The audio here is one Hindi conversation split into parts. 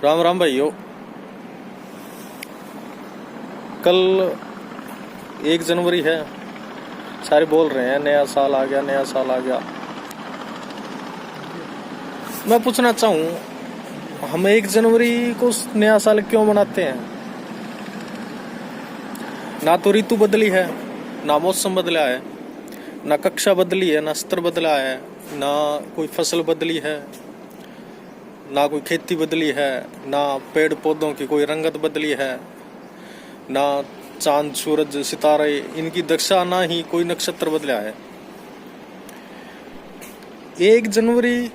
राम राम भाइयों। कल 1 जनवरी है। सारे बोल रहे हैं नया साल आ गया, नया साल आ गया। मैं पूछना चाहूँ, हम 1 जनवरी को नया साल क्यों मनाते हैं? ना तो ऋतु बदली है, ना मौसम बदला है, ना कक्षा बदली है, ना स्तर बदला है, ना कोई फसल बदली है, ना कोई खेती बदली है, ना पेड़ पौधों की कोई रंगत बदली है, ना चांद सूरज सितारे इनकी दशा, ना ही कोई नक्षत्र बदला है। 1 जनवरी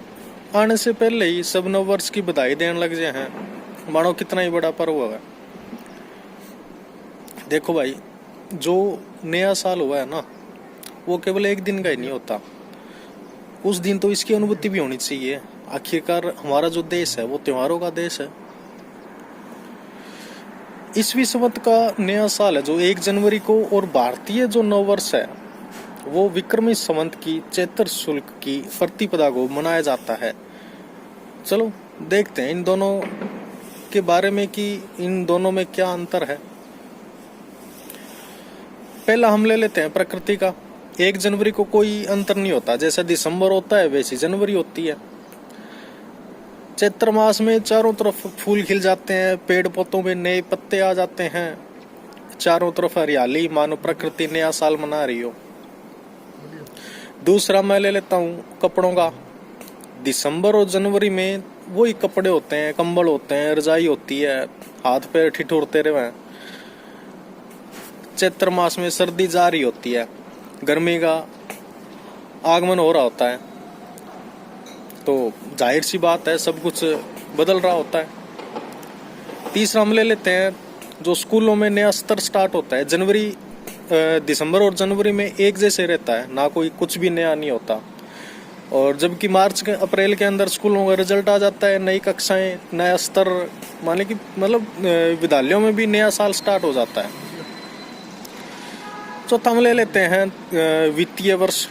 आने से पहले ही सब नव वर्ष की बधाई देने लग गए हैं, मानो कितना ही बड़ा पर्व है। देखो भाई, जो नया साल हुआ है ना, वो केवल एक दिन का ही नहीं होता। उस दिन तो इसकी अनुभूति भी होनी चाहिए। आखिरकार हमारा जो देश है वो त्योहारों का देश है। ईस्वी संवत का नया साल है जो 1 जनवरी को, और भारतीय जो नव वर्ष है वो विक्रमी संवत की चैत्र शुक्ल की प्रतिपदा को मनाया जाता है। चलो देखते हैं इन दोनों के बारे में कि इन दोनों में क्या अंतर है। पहला हम ले लेते हैं प्रकृति का। 1 जनवरी को कोई अंतर नहीं होता, जैसा दिसंबर होता है वैसी जनवरी होती है। चैत्र मास में चारों तरफ फूल खिल जाते हैं, पेड़ पौधों में नए पत्ते आ जाते हैं, चारों तरफ हरियाली, मानो प्रकृति नया साल मना रही हो। दूसरा मैं ले लेता हूँ कपड़ों का। दिसंबर और जनवरी में वही कपड़े होते हैं, कंबल होते हैं, रजाई होती है, हाथ पैर ठिठुरते रहे। चैत्र मास में सर्दी जारी होती है, गर्मी का आगमन हो रहा होता है, तो जाहिर सी बात है सब कुछ बदल रहा होता है। तीसरा हम ले लेते हैं जो स्कूलों में नया सत्र स्टार्ट होता है। दिसंबर और जनवरी में एक जैसे रहता है, ना कोई कुछ भी नया नहीं होता। और जबकि मार्च के अप्रैल के अंदर स्कूलों का रिजल्ट आ जाता है, नई कक्षाएं, नया स्तर, माने कि मतलब विद्यालयों में भी नया साल स्टार्ट हो जाता है। चौथा हम ले लेते हैं वित्तीय वर्ष।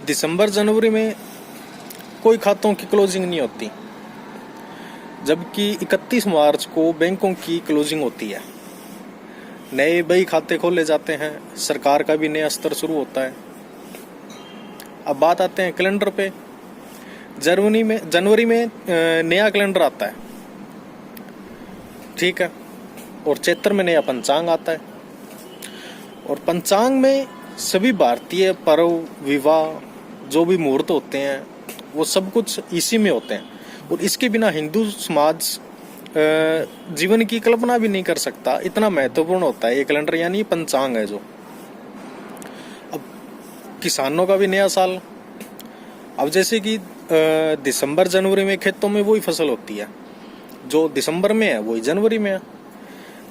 दिसंबर जनवरी में कोई खातों की क्लोजिंग नहीं होती, जबकि 31 मार्च को बैंकों की क्लोजिंग होती है, नए बही खाते खोले जाते हैं, सरकार का भी नया स्तर शुरू होता है। अब बात आते हैं कैलेंडर पे। जनवरी में नया कैलेंडर आता है, ठीक है, और चैत्र में नया पंचांग आता है। और पंचांग में सभी भारतीय पर्व, विवाह, जो भी मुहूर्त होते हैं वो सब कुछ इसी में होते हैं, और इसके बिना हिंदू समाज जीवन की कल्पना भी नहीं कर सकता। इतना महत्वपूर्ण होता है ये कैलेंडर, यानी पंचांग है जो। अब किसानों का भी नया साल। अब जैसे कि दिसंबर जनवरी में खेतों में वही फसल होती है, जो दिसंबर में है वही जनवरी में है,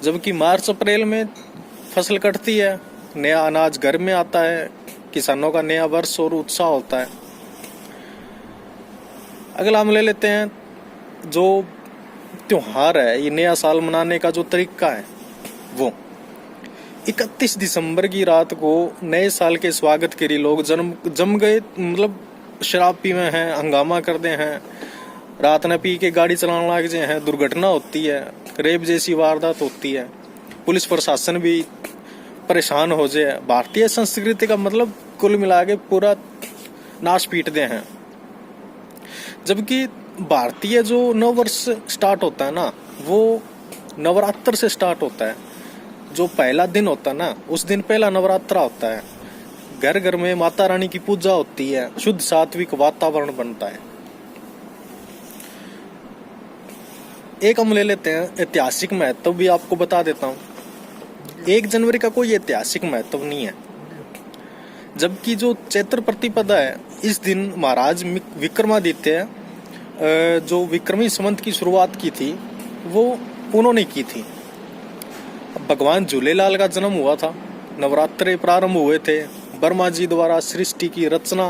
जबकि मार्च अप्रैल में फसल कटती है, नया अनाज घर में आता है, किसानों का नया वर्ष और उत्साह होता है। अगला हम ले लेते हैं जो त्योहार है, ये नया साल मनाने का जो तरीका है वो 31 दिसंबर की रात को नए साल के स्वागत के लिए लोग जम गए, मतलब शराब पी में हैं, हंगामा करते हैं, रात न पी के गाड़ी चलाने लग जाए हैं, दुर्घटना होती है, रेप जैसी वारदात होती है, पुलिस प्रशासन भी परेशान हो जाए। भारतीय संस्कृति का मतलब कुल मिला के पूरा नाश पीटते हैं। जबकि भारतीय जो नव वर्ष स्टार्ट होता है ना, वो नवरात्र से स्टार्ट होता है। जो पहला दिन होता है ना, उस दिन पहला नवरात्रा होता है, घर घर में माता रानी की पूजा होती है, शुद्ध सात्विक वातावरण बनता है। एक हम ले लेते हैं ऐतिहासिक महत्व, भी आपको बता देता हूँ। 1 जनवरी का कोई ऐतिहासिक महत्व नहीं है, जबकि जो चैत्र प्रतिपदा है, इस दिन महाराज विक्रमादित्य जो विक्रमी संवत की शुरुआत की थी वो उन्होंने की थी। भगवान झूलेलाल का जन्म हुआ था, नवरात्रे प्रारंभ हुए थे, ब्रह्मा जी द्वारा सृष्टि की रचना,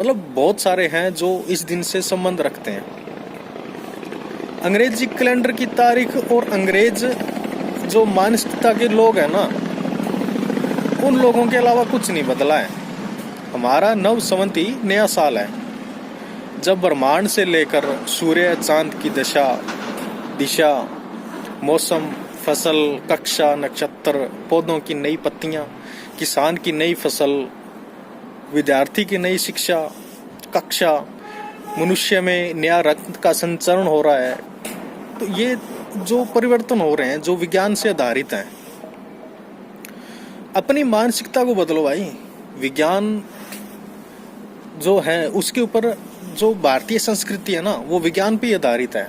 मतलब बहुत सारे हैं जो इस दिन से संबंध रखते हैं। अंग्रेजी कैलेंडर की तारीख और अंग्रेज जो मानसिकता के लोग हैं ना, उन लोगों के अलावा कुछ नहीं बदला है। हमारा नव संवत ही नया साल है। जब ब्रह्मांड से लेकर सूर्य चांद की दिशा, मौसम, फसल, कक्षा, नक्षत्र, पौधों की नई पत्तियां, किसान की नई फसल, विद्यार्थी की नई शिक्षा कक्षा, मनुष्य में नया रक्त का संचरण हो रहा है, तो ये जो परिवर्तन हो रहे हैं जो विज्ञान से आधारित हैं। अपनी मानसिकता को बदलो भाई। विज्ञान जो है उसके ऊपर जो भारतीय संस्कृति है ना वो विज्ञान पे आधारित है,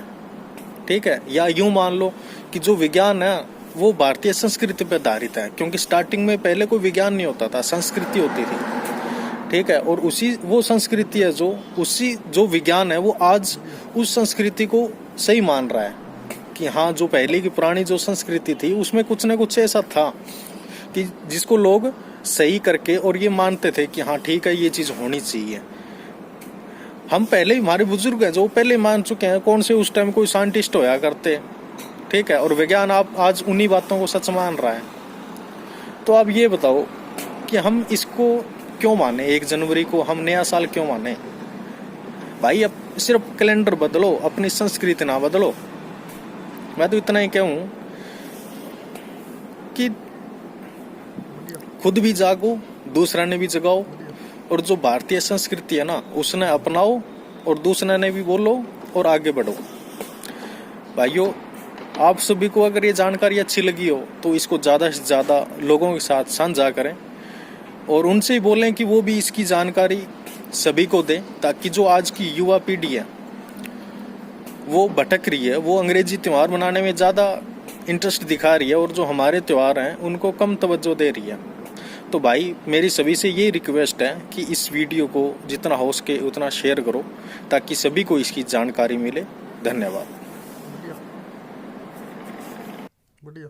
ठीक है। या यूं मान लो कि जो विज्ञान है वो भारतीय संस्कृति पे आधारित है, क्योंकि स्टार्टिंग में पहले कोई विज्ञान नहीं होता था, संस्कृति होती थी, ठीक है। और उसी वो संस्कृति है जो विज्ञान है वो आज उस संस्कृति को सही मान रहा है कि हाँ जो पहले की पुरानी जो संस्कृति थी उसमें कुछ न कुछ ऐसा था कि जिसको लोग सही करके और ये मानते थे कि हाँ ठीक है ये चीज होनी चाहिए। हम पहले हमारे बुजुर्ग हैं जो पहले मान चुके हैं, कौन से उस टाइम कोई साइंटिस्ट होया करते, ठीक है। और विज्ञान आप आज उन्हीं बातों को सच मान रहा है। तो आप ये बताओ कि हम इसको क्यों माने, 1 जनवरी को हम नया साल क्यों माने भाई। अब सिर्फ कैलेंडर बदलो, अपनी संस्कृति ना बदलो। मैं तो इतना ही कहूं कि खुद भी जागो, दूसरा ने भी जगाओ, और जो भारतीय संस्कृति है ना उसने अपनाओ और दूसरे ने भी बोलो और आगे बढ़ो। भाइयों, आप सभी को अगर ये जानकारी अच्छी लगी हो तो इसको ज़्यादा से ज़्यादा लोगों के साथ साझा करें और उनसे ही बोलें कि वो भी इसकी जानकारी सभी को दें, ताकि जो आज की युवा पीढ़ी है वो भटक रही है, वो अंग्रेजी त्यौहार मनाने में ज़्यादा इंटरेस्ट दिखा रही है और जो हमारे त्यौहार हैं उनको कम तवज्जो दे रही है। तो भाई मेरी सभी से ये रिक्वेस्ट है कि इस वीडियो को जितना हो सके उतना शेयर करो ताकि सभी को इसकी जानकारी मिले। धन्यवाद। बढ़िया।